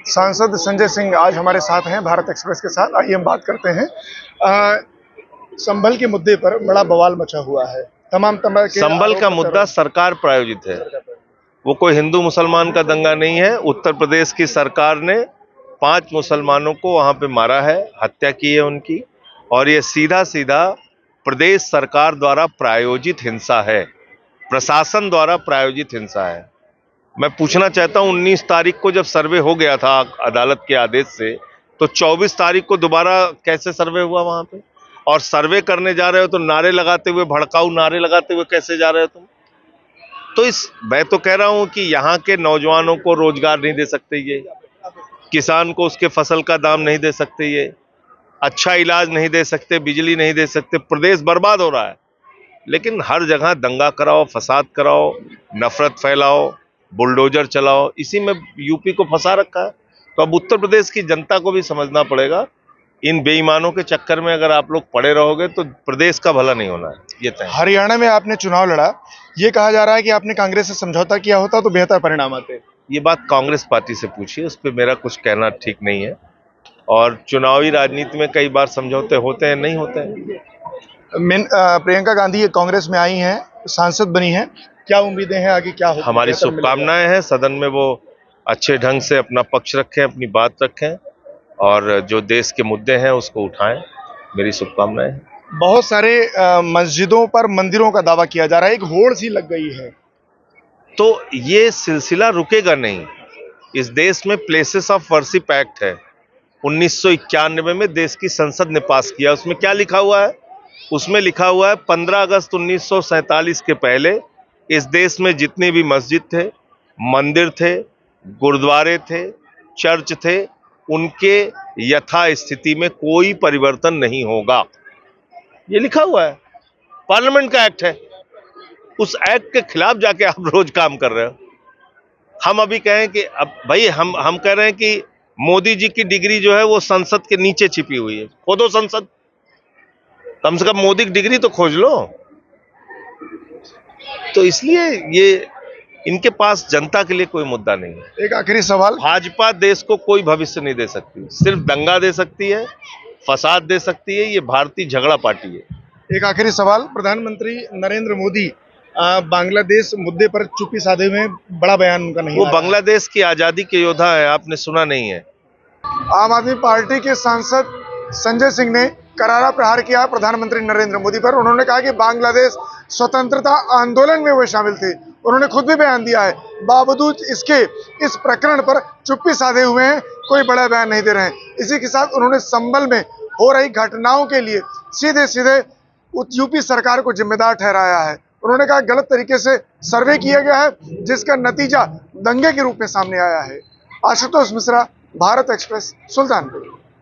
सांसद संजय सिंह आज हमारे साथ हैं भारत एक्सप्रेस के साथ। आइए हम बात करते हैं। संभल के मुद्दे पर बड़ा बवाल मचा हुआ है। तमाम तरह के संभल का मुद्दा सरकार प्रायोजित है, वो कोई हिंदू मुसलमान का दंगा नहीं है। उत्तर प्रदेश की सरकार ने 5 मुसलमानों को वहां पे मारा है, हत्या की है उनकी, और ये सीधा सीधा प्रदेश सरकार द्वारा प्रायोजित हिंसा है, प्रशासन द्वारा प्रायोजित हिंसा है। मैं पूछना चाहता हूं, 19 तारीख को जब सर्वे हो गया था अदालत के आदेश से, तो 24 तारीख को दोबारा कैसे सर्वे हुआ वहां पे? और सर्वे करने जा रहे हो तो नारे लगाते हुए, भड़काऊ नारे लगाते हुए कैसे जा रहे हो तुम? तो मैं तो कह रहा हूं कि यहाँ के नौजवानों को रोजगार नहीं दे सकते ये, किसान को उसके फसल का दाम नहीं दे सकते ये, अच्छा इलाज नहीं दे सकते, बिजली नहीं दे सकते, प्रदेश बर्बाद हो रहा है। लेकिन हर जगह दंगा कराओ, फसाद कराओ, नफरत फैलाओ, बुलडोजर चलाओ, इसी में यूपी को फंसा रखा है। तो अब उत्तर प्रदेश की जनता को भी समझना पड़ेगा, इन बेईमानों के चक्कर में अगर आप लोग पड़े रहोगे तो प्रदेश का भला नहीं होना है, ये तय। हरियाणा में आपने चुनाव लड़ा, ये कहा जा रहा है कि आपने कांग्रेस से समझौता किया होता तो बेहतर परिणाम आते। ये बात कांग्रेस पार्टी से पूछिए, उस पर मेरा कुछ कहना ठीक नहीं है। और चुनावी राजनीति में कई बार समझौते होते हैं, नहीं होते हैं। प्रियंका गांधी कांग्रेस में आई हैं, सांसद बनी हैं, क्या उम्मीदें हैं आगे क्या होगा? हमारी शुभकामनाएं हैं, सदन में वो अच्छे ढंग से अपना पक्ष रखें, अपनी बात रखें, और जो देश के मुद्दे हैं उसको उठाएं। मेरी शुभकामनाएं हैं। बहुत सारे मस्जिदों पर, मंदिरों का दावा किया जा रहा है, एक होड़ सी लग गई है। तो ये सिलसिला रुकेगा नहीं। इस देश में प्लेसेस ऑफ वर्शिप एक्ट है, 1991 में देश की संसद ने पास किया। उसमें क्या लिखा हुआ है? उसमें लिखा हुआ है 15 अगस्त 1947 के पहले इस देश में जितने भी मस्जिद थे, मंदिर थे, गुरुद्वारे थे, चर्च थे, उनके यथास्थिति में कोई परिवर्तन नहीं होगा। ये लिखा हुआ है, पार्लियामेंट का एक्ट है। उस एक्ट के खिलाफ जाके आप रोज काम कर रहे हो। हम अभी कहें कि अब भाई हम कह रहे हैं कि मोदी जी की डिग्री जो है वो संसद के नीचे छिपी हुई है, खोदो संसद, कम से कम मोदी की डिग्री तो खोज लो। तो इसलिए ये इनके पास जनता के लिए कोई मुद्दा नहीं है। एक आखिरी सवाल, भाजपा देश को कोई भविष्य नहीं दे सकती, सिर्फ दंगा दे सकती है, फसाद दे सकती है। ये भारतीय झगड़ा पार्टी है। एक आखिरी सवाल, प्रधानमंत्री नरेंद्र मोदी बांग्लादेश मुद्दे पर चुप्पी साधे हुए, बड़ा बयान उनका नहीं वो आया। बांग्लादेश की आजादी के योद्धा है, आपने सुना नहीं है? आम आदमी पार्टी के सांसद संजय सिंह ने करारा प्रहार किया प्रधानमंत्री नरेंद्र मोदी पर। उन्होंने कहा कि बांग्लादेश स्वतंत्रता आंदोलन में वो शामिल थे। उन्होंने खुद भी बयान दिया है, बावजूद इसके इस प्रकरण पर चुप्पी साधे हुए हैं, कोई बड़ा बयान नहीं दे रहे हैं। इसी के साथ उन्होंने संभल में हो रही घटनाओं के लिए सीधे सीधे यूपी सरकार को जिम्मेदार ठहराया है। उन्होंने कहा गलत तरीके से सर्वे किया गया है, जिसका नतीजा दंगे के रूप में सामने आया है। आशुतोष मिश्रा, भारत एक्सप्रेस, सुल्तानपुर।